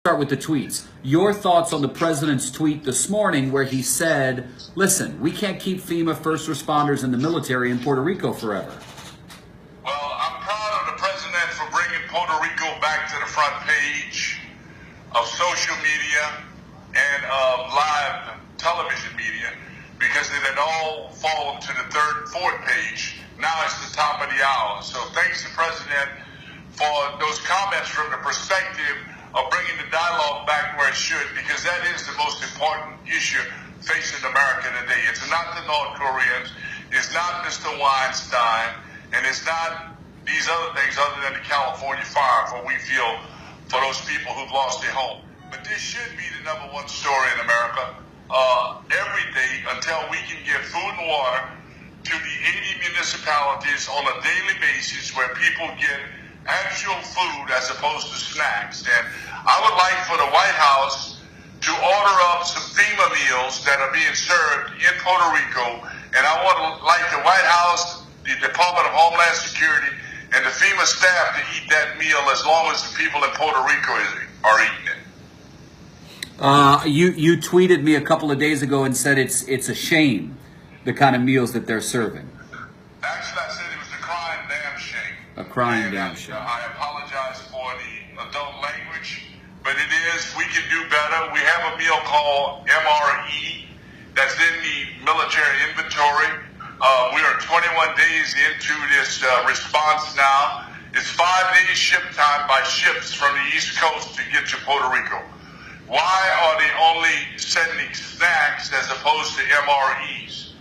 Start with the tweets. Your thoughts on the president's tweet this morning where he said, listen, we can't keep FEMA first responders and the military in Puerto Rico forever. Well, I'm proud of the president for bringing Puerto Rico back to the front page of social media and of live television media, because it had all fallen to the third and fourth page. Now it's the top of the hour. So thanks to the president for those comments from the perspective of bringing the dialogue back where it should, because that is the most important issue facing America today. It's not the North Koreans, it's not Mr. Weinstein, and it's not these other things other than the California fire, for we feel for those people who've lost their home. But this should be the number one story in America every day until we can get food and water to the 80 municipalities on a daily basis where people get actual food as opposed to snacks. And I would like for the White House to order up some FEMA meals that are being served in Puerto Rico. And I would like the White House, the Department of Homeland Security, and the FEMA staff to eat that meal as long as the people in Puerto Rico are eating it. You tweeted me a couple of days ago and said it's a shame, the kind of meals that they're serving. Actually, I said it was a crying damn shame. A crying damn shame. I apologize for the adult language, but it is, we can do better. We have a meal called MRE that's in the military inventory. We are 21 days into this response now. It's 5 days ship time by ships from the East Coast to get to Puerto Rico. Why are they only sending snacks as opposed to MREs?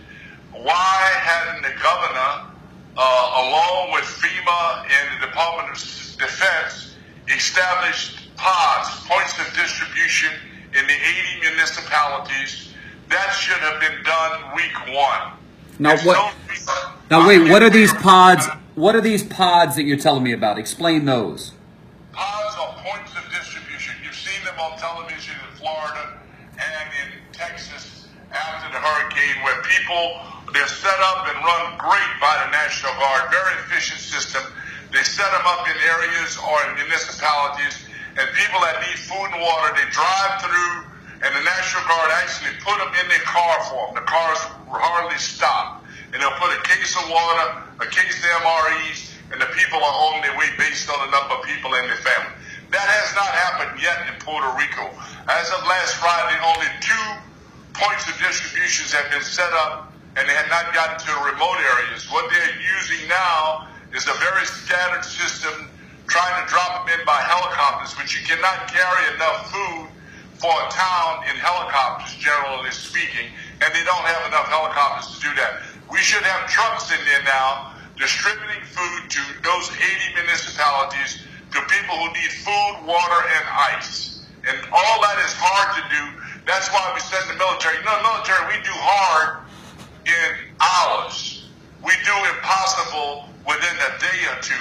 Why hadn't the governor, along with FEMA and the Department of Defense, established pods, points of distribution in the 80 municipalities? That should have been done week one. Now wait, what are these pods? What are these pods that you're telling me about? Explain those. Pods are points of distribution. You've seen them on television in Florida and in Texas after the hurricane, where they're set up and run great by the National Guard, very efficient system. They set them up in areas or in municipalities, and people that need food and water, they drive through, and the National Guard actually put them in their car for them. The cars hardly stop, and they'll put a case of water, a case of MREs, and the people are on their way based on the number of people in their family. That has not happened yet in Puerto Rico. As of last Friday, only 2 points of distributions have been set up, and they had not gotten to the remote areas. What they're using now is a very scattered system, trying to drop them in by helicopters, but you cannot carry enough food for a town in helicopters, generally speaking, and they don't have enough helicopters to do that. We should have trucks in there now distributing food to those 80 municipalities, to people who need food, water, and ice. And all that is hard to do. That's why we send the military. You know, the military, we do hard in hours. We do impossible within a day or two.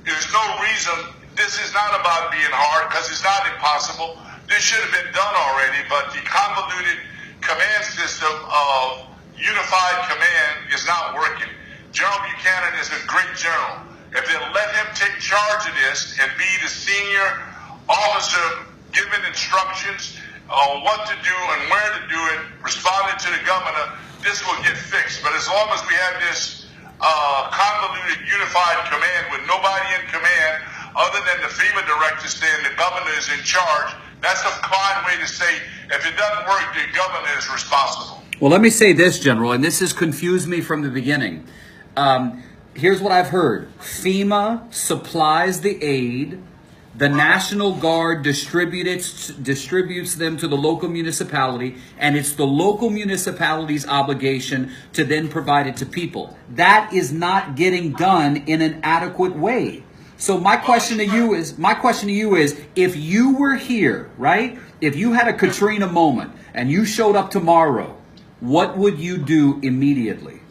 There's no reason. This is not about being hard, because it's not impossible. This should have been done already, but the convoluted command system of unified command is not working. General Buchanan is a great general. If they let him take charge of this and be the senior officer giving instructions on what to do and where to do it, responding to the governor, this will get fixed. But as long as we have this convoluted unified command with nobody in command other than the FEMA director saying the governor is in charge, that's a fine way to say if it doesn't work, the governor is responsible. Well, let me say this, General, and this has confused me from the beginning. Here's what I've heard. FEMA supplies the aid. The National Guard distributes them to the local municipality, and it's the local municipality's obligation to then provide it to people. That is not getting done in an adequate way. So my question to you is, if you were here, right? If you had a Katrina moment and you showed up tomorrow, what would you do immediately?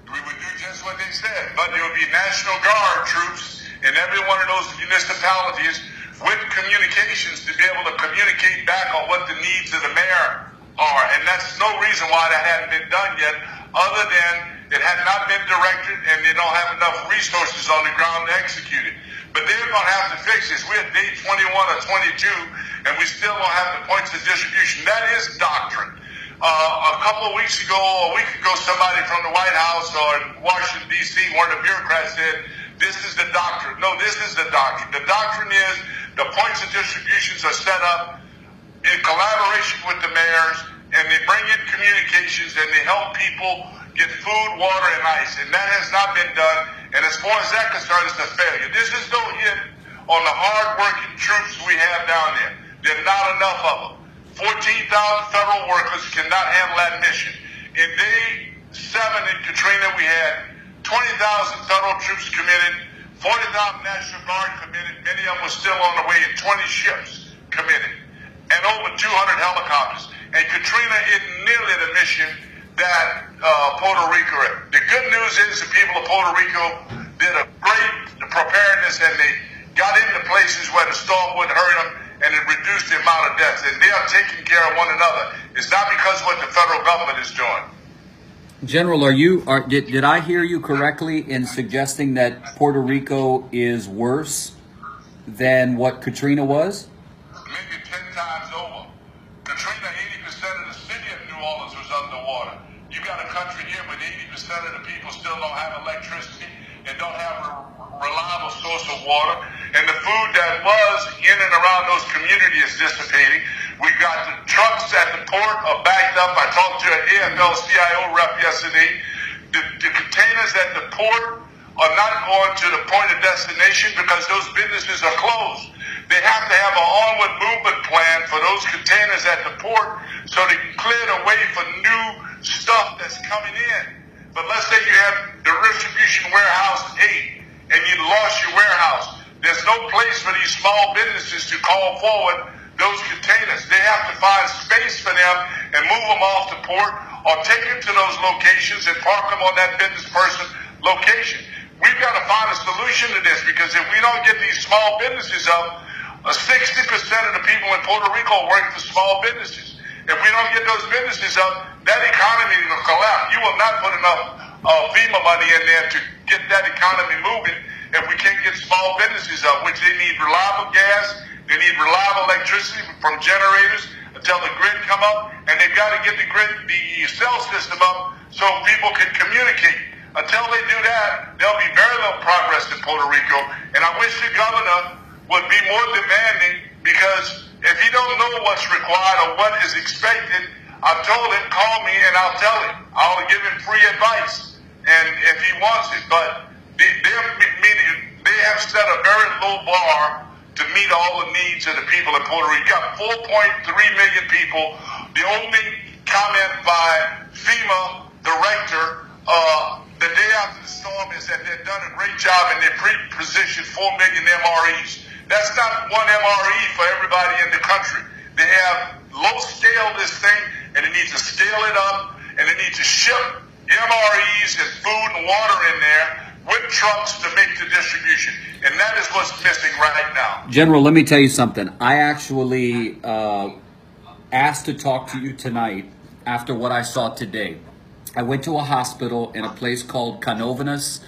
We would do just what they said, but there would be National Guard troops in every one of those municipalities with communications to be able to communicate back on what the needs of the mayor are. And that's no reason why that hadn't been done yet, other than it had not been directed and they don't have enough resources on the ground to execute it. But they're going to have to fix this. We're at day 21 or 22, and we still don't have the points of distribution. That is doctrine. A couple of weeks ago, or a week ago, somebody from the White House or in Washington, D.C., one of the bureaucrats said, this is the doctrine. No, this is the doctrine. The doctrine is the points of distributions are set up in collaboration with the mayors, and they bring in communications, and they help people get food, water, and ice. And that has not been done. And as far as that concerned, it's a failure. This is no hit on the hard-working troops we have down there. There are not enough of them. 14,000 federal workers cannot handle that mission. In day 7 in Katrina, we had 20,000 federal troops committed, 40,000 National Guard committed. Many of them were still on the way, and 20 ships committed, and over 200 helicopters. And Katrina isn't nearly the mission that Puerto Rico is. The good news is the people of Puerto Rico did a great preparedness, and they got into places where the storm wouldn't hurt them, and it reduced the amount of deaths. And they are taking care of one another. It's not because of what the federal government is doing. General, did I hear you correctly in suggesting that Puerto Rico is worse than what Katrina was? Maybe 10 times over. Katrina, 80% of the city of New Orleans was underwater. You got a country here with 80% of the people still don't have electricity and don't have a reliable source of water. And the food that was in and around those communities is dissipating. We got the trucks at the port are backed up. I talked to an AFL-CIO rep yesterday. The containers at the port are not going to the point of destination because those businesses are closed. They have to have an onward movement plan for those containers at the port so they can clear the way for new stuff that's coming in. But let's say you have the distribution warehouse 8 and you lost your warehouse. There's no place for these small businesses to call forward those containers. They have to find space for them and move them off the port or take them to those locations and park them on that business person location. We've got to find a solution to this, because if we don't get these small businesses up, 60% of the people in Puerto Rico work for small businesses. If we don't get those businesses up, that economy will collapse. You will not put enough FEMA money in there to get that economy moving if we can't get small businesses up, which they need reliable gas, they need reliable electricity from generators until the grid come up, and they've got to get the cell system up so people can communicate. Until they do that, there'll be very little progress in Puerto Rico. And I wish the governor would be more demanding, because if he don't know what's required or what is expected, I've told him, call me and I'll tell him. I'll give him free advice, and if he wants it. But they have set a very low bar to meet all the needs of the people in Puerto Rico. You got 4.3 million people. The only comment by FEMA director the day after the storm is that they've done a great job and they pre-positioned 4 million MREs. That's not one MRE for everybody in the country. They have low-scale this thing, and they need to scale it up, and they need to ship MREs and food and water in there with trucks to make the distribution. And that is what's missing right now. General, let me tell you something. I actually asked to talk to you tonight after what I saw today. I went to a hospital in a place called Canóvanas.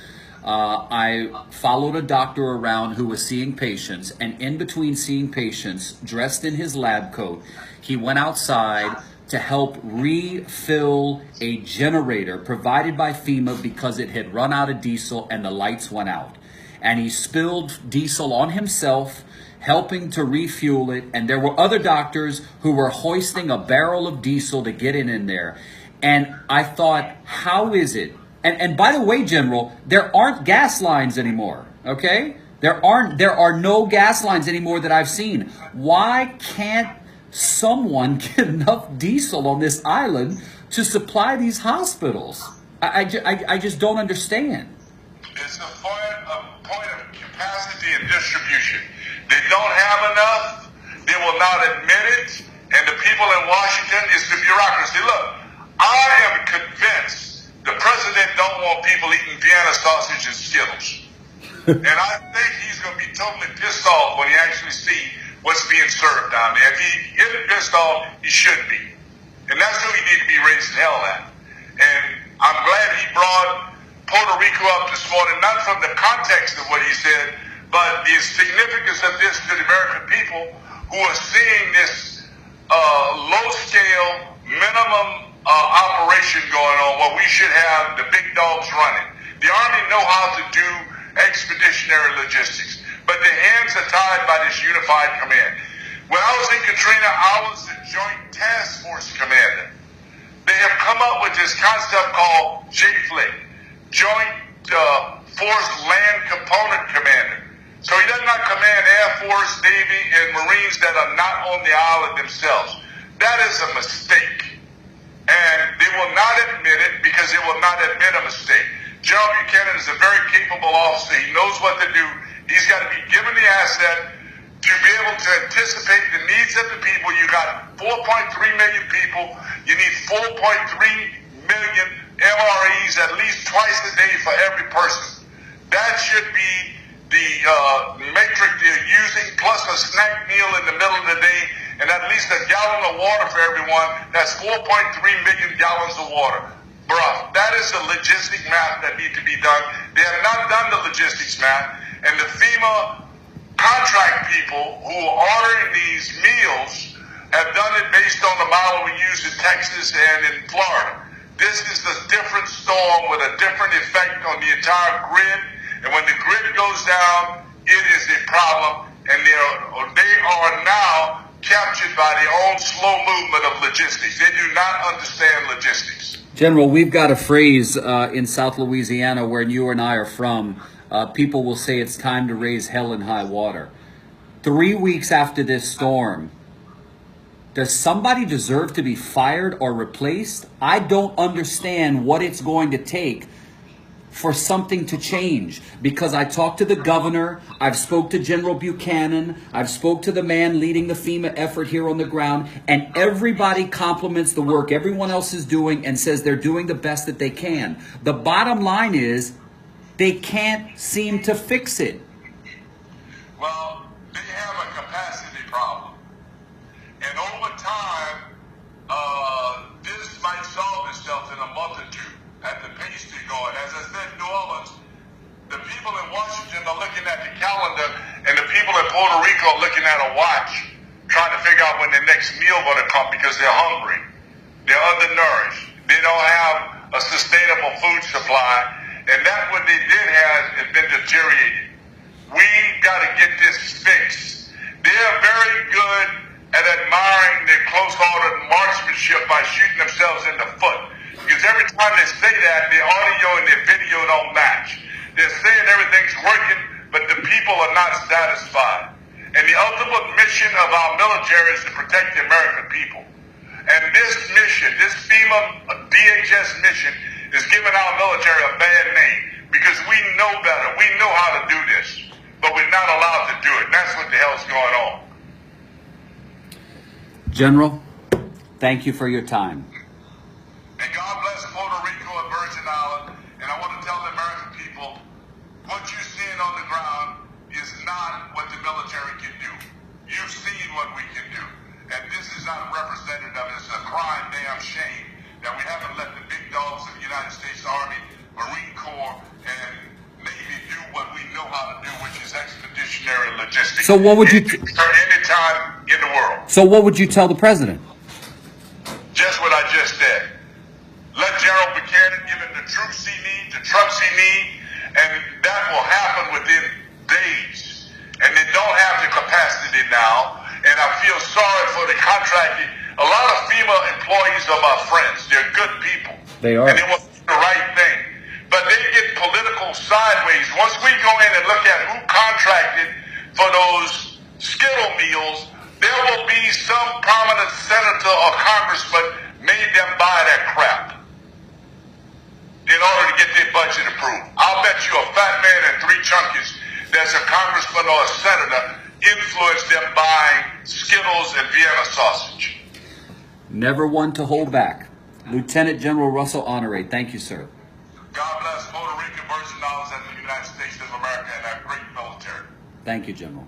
I followed a doctor around who was seeing patients, and in between seeing patients, dressed in his lab coat, he went outside to help refill a generator provided by FEMA because it had run out of diesel and the lights went out. And he spilled diesel on himself, helping to refuel it. And there were other doctors who were hoisting a barrel of diesel to get it in there. And I thought, how is it? And by the way, General, there aren't gas lines anymore, okay? There are no gas lines anymore that I've seen. Why can't someone get enough diesel on this island to supply these hospitals? I just don't understand. It's a point of capacity and distribution. They don't have enough. They will not admit it. And the people in Washington, it's the bureaucracy. Look, I am convinced the president don't want people eating Vienna sausage and Skittles. And I think he's going to be totally pissed off when he actually sees what's being served down there. If he isn't pissed off, he should be. And that's who he needs to be raising hell at. And I'm glad he brought Puerto Rico up this morning, not from the context of what he said, But the significance of this to the American people who are seeing this low-scale, minimum operation going on where we should have the big dogs running. The Army know how to do expeditionary logistics, but their hands are tied by this unified command. When I was in Katrina, I was the Joint Task Force Commander. They have come up with this concept called JFLC, Joint Force Land Component Commander. So he does not command Air Force, Navy, and Marines that are not on the island themselves. That is a mistake. And they will not admit it because they will not admit a mistake. General Buchanan is a very capable officer. He knows what to do. He's got to be given the asset to be able to anticipate the needs of the people. You got 4.3 million people. You need 4.3 million MREs at least twice a day for every person. That should be the matrix they're using, plus a snack meal in the middle of the day, and at least a gallon of water for everyone. That's 4.3 million gallons of water. Bruh, that is the logistic math that needs to be done. They have not done the logistics math, and the FEMA contract people who are ordering these meals have done it based on the model we use in Texas and in Florida. This is a different storm with a different effect on the entire grid. And when the grid goes down, it is a problem. And they are now captured by their own slow movement of logistics. They do not understand logistics. General, we've got a phrase in South Louisiana where you and I are from. People will say it's time to raise hell in high water. 3 weeks after this storm, does somebody deserve to be fired or replaced? I don't understand what it's going to take for something to change, because I talked to the governor, I've spoke to General Buchanan, I've spoke to the man leading the FEMA effort here on the ground, and everybody compliments the work everyone else is doing and says they're doing the best that they can. The bottom line is they can't seem to fix it. Well, they have a capacity problem. And over time, this might solve itself in a month or two at the pace they're going. As I said, New Orleans, the people in Washington are looking at the calendar, and the people in Puerto Rico are looking at a watch, trying to figure out when the next meal going to come because they're hungry. They're undernourished. They don't have a sustainable food supply, and that what they did has been deteriorated. We got to get this fixed. They're very good at admiring their close-ordered marksmanship by shooting themselves in the foot. Because every time they say that, their audio and their video don't match. They're saying everything's working, but the people are not satisfied. And the ultimate mission of our military is to protect the American people. And this mission, this FEMA DHS mission, is giving our military a bad name because we know better. We know how to do this, but we're not allowed to do it. And that's what the hell's going on. General, thank you for your time. And God bless Puerto Rico and Virgin Island. And I want to tell the American people, what you're seeing on the ground is not what the military can do. You've seen what we can do. And this is not representative. It's a crime, damn shame, that we haven't let the big dogs of the United States Army, Marine Corps, and Navy do what we know how to do, which is expeditionary logistics. So what would you... Anytime in the world. So what would you tell the president? Just what I just said. Let General Buchanan give him the troops he needs, the trucks he needs, and that will happen within days. And they don't have the capacity now, and I feel sorry for the contracting. A lot of FEMA employees are my friends. They're good people. They are. And they want to do the right thing. But they get political sideways. Once we go in and look at who contracted for those Skittle meals, there will be some prominent senator or congressman made them buy that crap in order to get their budget approved. I'll bet you a fat man and 3 chunkies there's a congressman or a senator influenced them buying Skittles and Vienna sausage. Never one to hold back. Lieutenant General Russell Honoré, thank you, sir. God bless Puerto Rico, Virgin Islands, and the United States of America and our great military. Thank you, General.